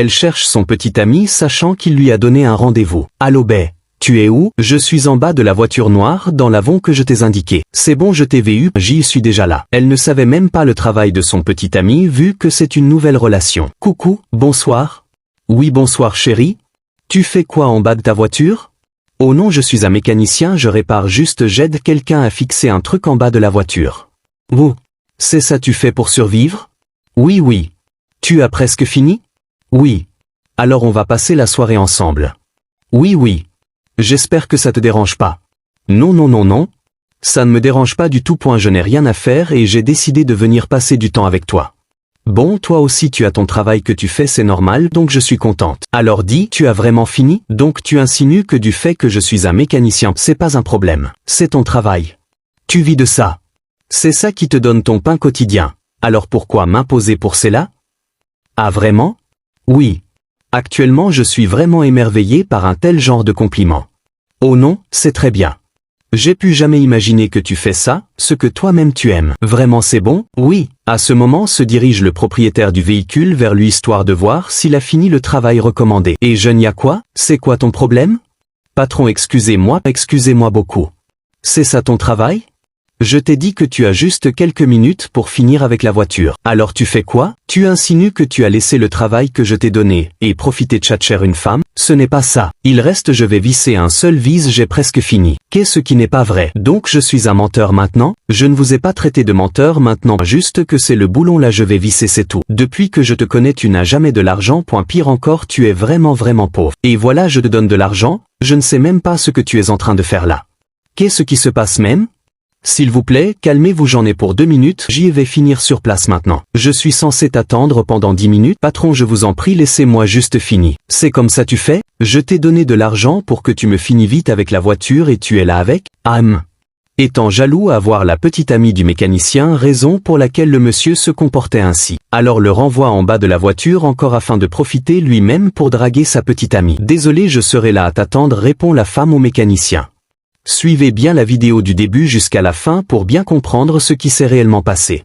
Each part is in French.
Elle cherche son petit ami sachant qu'il lui a donné un rendez-vous. Allô Bé, tu es où? Je suis en bas de la voiture noire dans l'avant que je t'ai indiqué. C'est bon, je t'ai vu, j'y suis déjà là. Elle ne savait même pas le travail de son petit ami vu que c'est une nouvelle relation. Coucou, bonsoir. Oui bonsoir chérie. Tu fais quoi en bas de ta voiture? Oh non, je suis un mécanicien, je répare juste, j'aide quelqu'un à fixer un truc en bas de la voiture. Vous, c'est ça tu fais pour survivre? Oui oui. Tu as presque fini? Oui. Alors on va passer la soirée ensemble. Oui oui. J'espère que ça te dérange pas. Non non non non. Ça ne me dérange pas du tout. Je n'ai rien à faire et j'ai décidé de venir passer du temps avec toi. Bon, toi aussi tu as ton travail que tu fais, c'est normal, donc je suis contente. Alors dis, tu as vraiment fini? Donc tu insinues que du fait que je suis un mécanicien, c'est pas un problème. C'est ton travail. Tu vis de ça. C'est ça qui te donne ton pain quotidien. Alors pourquoi m'imposer pour cela? Ah vraiment? Oui. Actuellement je suis vraiment émerveillé par un tel genre de compliment. Oh non, c'est très bien. J'ai pu jamais imaginer que tu fais ça, ce que toi-même tu aimes. Vraiment c'est bon? Oui. À ce moment se dirige le propriétaire du véhicule vers lui histoire de voir s'il a fini le travail recommandé. Et jeune, y a quoi? C'est quoi ton problème? Patron, excusez-moi beaucoup. C'est ça ton travail? Je t'ai dit que tu as juste quelques minutes pour finir avec la voiture. Alors tu fais quoi? Tu insinues que tu as laissé le travail que je t'ai donné et profité de tchatcher une femme? Ce n'est pas ça. Il reste, je vais visser un seul vis, j'ai presque fini. Qu'est-ce qui n'est pas vrai? Donc je suis un menteur maintenant? Je ne vous ai pas traité de menteur maintenant, juste que c'est le boulon là, je vais visser, c'est tout. Depuis que je te connais tu n'as jamais de l'argent, pire encore tu es vraiment pauvre. Et voilà, je te donne de l'argent, je ne sais même pas ce que tu es en train de faire là. Qu'est-ce qui se passe même? S'il vous plaît, calmez-vous, j'en ai pour 2 minutes, j'y vais finir sur place maintenant. Je suis censé t'attendre pendant 10 minutes. Patron, je vous en prie, laissez-moi juste finir. C'est comme ça tu fais? Je t'ai donné de l'argent pour que tu me finis vite avec la voiture et tu es là avec? Étant jaloux à voir la petite amie du mécanicien, raison pour laquelle le monsieur se comportait ainsi. Alors le renvoie en bas de la voiture encore afin de profiter lui-même pour draguer sa petite amie. Désolé, je serai là à t'attendre, répond la femme au mécanicien. Suivez bien la vidéo du début jusqu'à la fin pour bien comprendre ce qui s'est réellement passé.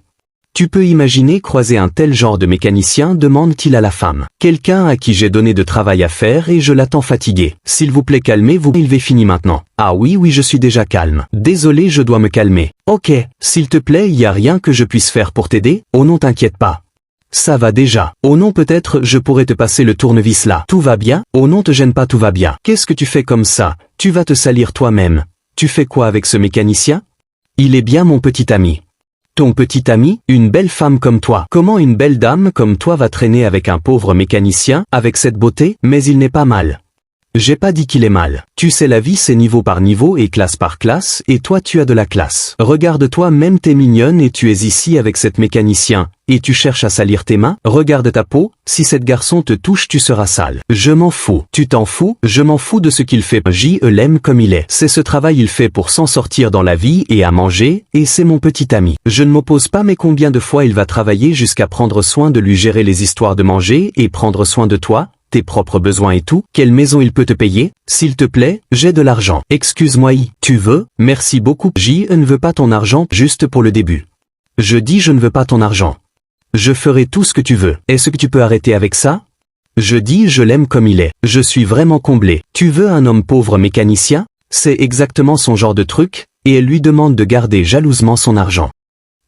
Tu peux imaginer croiser un tel genre de mécanicien, demande-t-il à la femme. Quelqu'un à qui j'ai donné de travail à faire et je l'attends fatigué. S'il vous plaît, calmez-vous, il est fini maintenant. Ah oui, je suis déjà calme. Désolé, je dois me calmer. Ok, s'il te plaît, y a rien que je puisse faire pour t'aider? Oh non, t'inquiète pas. Ça va déjà. Oh non, peut-être je pourrais te passer le tournevis là. Tout va bien? Oh non, te gêne pas, tout va bien. Qu'est-ce que tu fais comme ça? Tu vas te salir toi-même. Tu fais quoi avec ce mécanicien? Il est bien mon petit ami. Ton petit ami? Une belle femme comme toi. Comment une belle dame comme toi va traîner avec un pauvre mécanicien, avec cette beauté? Mais il n'est pas mal. J'ai pas dit qu'il est mal. Tu sais, la vie c'est niveau par niveau et classe par classe, et toi tu as de la classe. Regarde-toi, même t'es mignonne et tu es ici avec cette mécanicien, et tu cherches à salir tes mains. Regarde ta peau, si cet garçon te touche tu seras sale. Je m'en fous. Tu t'en fous? Je m'en fous de ce qu'il fait. L'aime comme il est. C'est ce travail il fait pour s'en sortir dans la vie et à manger, et c'est mon petit ami. Je ne m'oppose pas, mais combien de fois il va travailler jusqu'à prendre soin de lui, gérer les histoires de manger et prendre soin de toi? Tes propres besoins et tout? Quelle maison il peut te payer? S'il te plaît, j'ai de l'argent. Excuse-moi, tu veux? Merci beaucoup. Je ne veux pas ton argent, juste pour le début. Je dis je ne veux pas ton argent. Je ferai tout ce que tu veux. Est-ce que tu peux arrêter avec ça? Je dis je l'aime comme il est. Je suis vraiment comblé. Tu veux un homme pauvre mécanicien? C'est exactement son genre de truc, et elle lui demande de garder jalousement son argent.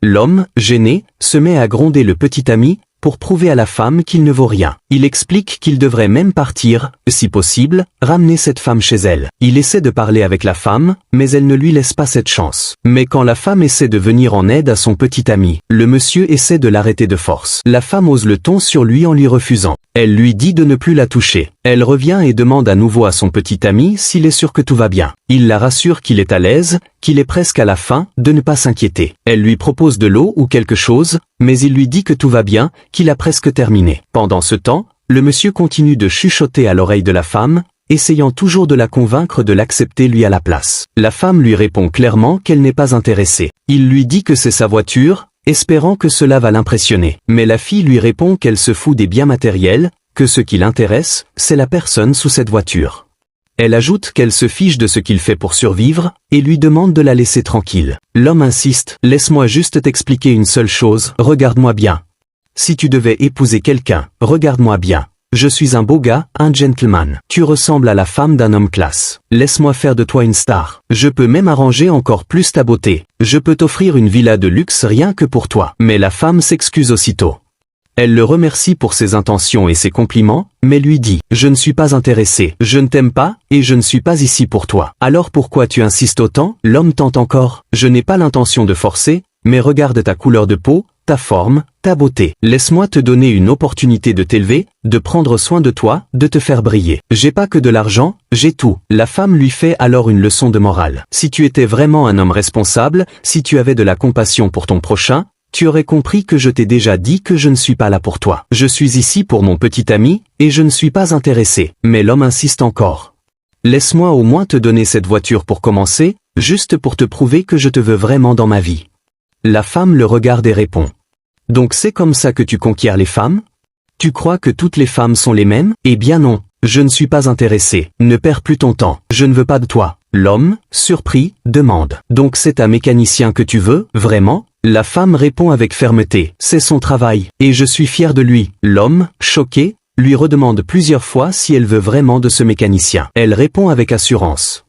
L'homme, gêné, se met à gronder le petit ami, pour prouver à la femme qu'il ne vaut rien. Il explique qu'il devrait même partir, si possible, ramener cette femme chez elle. Il essaie de parler avec la femme, mais elle ne lui laisse pas cette chance. Mais quand la femme essaie de venir en aide à son petit ami, le monsieur essaie de l'arrêter de force. La femme ose le ton sur lui en lui refusant. Elle lui dit de ne plus la toucher. Elle revient et demande à nouveau à son petit ami s'il est sûr que tout va bien. Il la rassure qu'il est à l'aise, qu'il est presque à la fin, de ne pas s'inquiéter. Elle lui propose de l'eau ou quelque chose, mais il lui dit que tout va bien, qu'il a presque terminé. Pendant ce temps, le monsieur continue de chuchoter à l'oreille de la femme, essayant toujours de la convaincre de l'accepter lui à la place. La femme lui répond clairement qu'elle n'est pas intéressée. Il lui dit que c'est sa voiture, espérant que cela va l'impressionner. Mais la fille lui répond qu'elle se fout des biens matériels, que ce qui l'intéresse, c'est la personne sous cette voiture. Elle ajoute qu'elle se fiche de ce qu'il fait pour survivre, et lui demande de la laisser tranquille. L'homme insiste, laisse-moi juste t'expliquer une seule chose, regarde-moi bien. Si tu devais épouser quelqu'un, regarde-moi bien. Je suis un beau gars, un gentleman. Tu ressembles à la femme d'un homme classe. Laisse-moi faire de toi une star. Je peux même arranger encore plus ta beauté. Je peux t'offrir une villa de luxe rien que pour toi. Mais la femme s'excuse aussitôt. Elle le remercie pour ses intentions et ses compliments, mais lui dit « Je ne suis pas intéressé, je ne t'aime pas, et je ne suis pas ici pour toi. Alors pourquoi tu insistes autant ?» L'homme tente encore « Je n'ai pas l'intention de forcer, mais regarde ta couleur de peau, ta forme, ta beauté. Laisse-moi te donner une opportunité de t'élever, de prendre soin de toi, de te faire briller. J'ai pas que de l'argent, j'ai tout. » La femme lui fait alors une leçon de morale. Si tu étais vraiment un homme responsable, si tu avais de la compassion pour ton prochain, tu aurais compris que je t'ai déjà dit que je ne suis pas là pour toi. Je suis ici pour mon petit ami, et je ne suis pas intéressé. Mais l'homme insiste encore. Laisse-moi au moins te donner cette voiture pour commencer, juste pour te prouver que je te veux vraiment dans ma vie. La femme le regarde et répond. Donc c'est comme ça que tu conquiers les femmes? Tu crois que toutes les femmes sont les mêmes? Eh bien non, je ne suis pas intéressé. Ne perds plus ton temps, je ne veux pas de toi. L'homme, surpris, demande. Donc c'est un mécanicien que tu veux, vraiment? La femme répond avec fermeté, c'est son travail, et je suis fier de lui. L'homme, choqué, lui redemande plusieurs fois si elle veut vraiment de ce mécanicien. Elle répond avec assurance.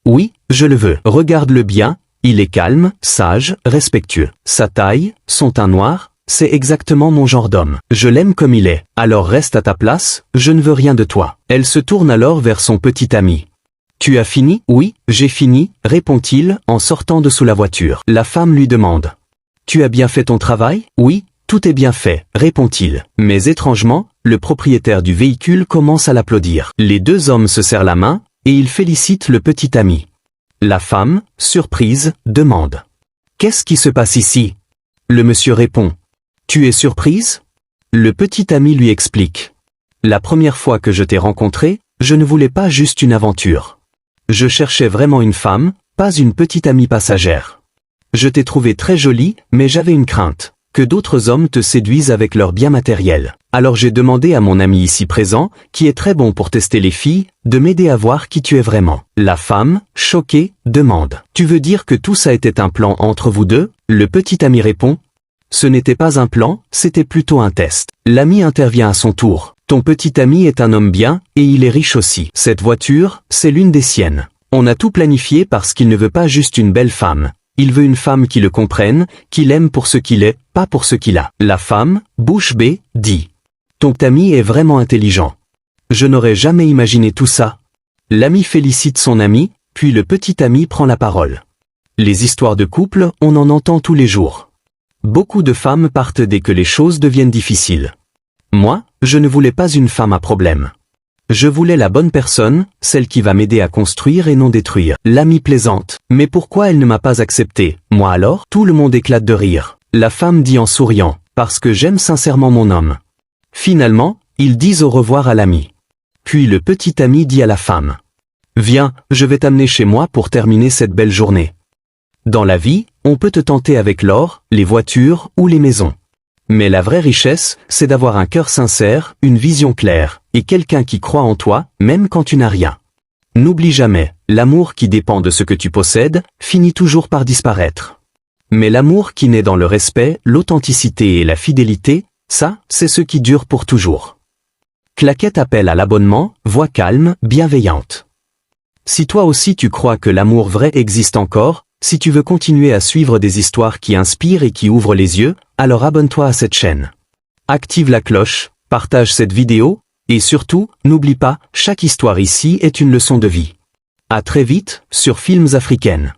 Oui, je le veux. Regarde-le bien, il est calme, sage, respectueux. Sa taille, son teint noir, c'est exactement mon genre d'homme. Je l'aime comme il est, alors reste à ta place, je ne veux rien de toi. Elle se tourne alors vers son petit ami. Tu as fini? Oui, j'ai fini, répond-il en sortant de sous la voiture. La femme lui demande. Tu as bien fait ton travail? Oui, tout est bien fait, répond-il. Mais étrangement, le propriétaire du véhicule commence à l'applaudir. Les deux hommes se serrent la main, et ils félicitent le petit ami. La femme, surprise, demande. Qu'est-ce qui se passe ici? Le monsieur répond. Tu es surprise? Le petit ami lui explique. La première fois que je t'ai rencontré, je ne voulais pas juste une aventure. Je cherchais vraiment une femme, pas une petite amie passagère. Je t'ai trouvé très jolie, mais j'avais une crainte, que d'autres hommes te séduisent avec leurs biens matériels. Alors j'ai demandé à mon ami ici présent, qui est très bon pour tester les filles, de m'aider à voir qui tu es vraiment. La femme, choquée, demande. Tu veux dire que tout ça était un plan entre vous deux? Le petit ami répond. Ce n'était pas un plan, c'était plutôt un test. L'ami intervient à son tour. Ton petit ami est un homme bien, et il est riche aussi. Cette voiture, c'est l'une des siennes. On a tout planifié parce qu'il ne veut pas juste une belle femme. Il veut une femme qui le comprenne, qui l'aime pour ce qu'il est, pas pour ce qu'il a. La femme, bouche bée, dit. Ton ami est vraiment intelligent. Je n'aurais jamais imaginé tout ça. L'ami félicite son ami, puis le petit ami prend la parole. Les histoires de couple, on en entend tous les jours. Beaucoup de femmes partent dès que les choses deviennent difficiles. Moi, je ne voulais pas une femme à problème. Je voulais la bonne personne, celle qui va m'aider à construire et non détruire. L'amie plaisante. Mais pourquoi elle ne m'a pas accepté? Moi alors? Tout le monde éclate de rire. La femme dit en souriant. Parce que j'aime sincèrement mon homme. Finalement, ils disent au revoir à l'ami. Puis le petit ami dit à la femme. Viens, je vais t'amener chez moi pour terminer cette belle journée. Dans la vie, on peut te tenter avec l'or, les voitures ou les maisons. Mais la vraie richesse, c'est d'avoir un cœur sincère, une vision claire, et quelqu'un qui croit en toi, même quand tu n'as rien. N'oublie jamais, l'amour qui dépend de ce que tu possèdes, finit toujours par disparaître. Mais l'amour qui naît dans le respect, l'authenticité et la fidélité, ça, c'est ce qui dure pour toujours. Claquette appelle à l'abonnement, voix calme, bienveillante. Si toi aussi tu crois que l'amour vrai existe encore, si tu veux continuer à suivre des histoires qui inspirent et qui ouvrent les yeux, alors abonne-toi à cette chaîne. Active la cloche, partage cette vidéo, et surtout, n'oublie pas, chaque histoire ici est une leçon de vie. À très vite, sur Films Africaines.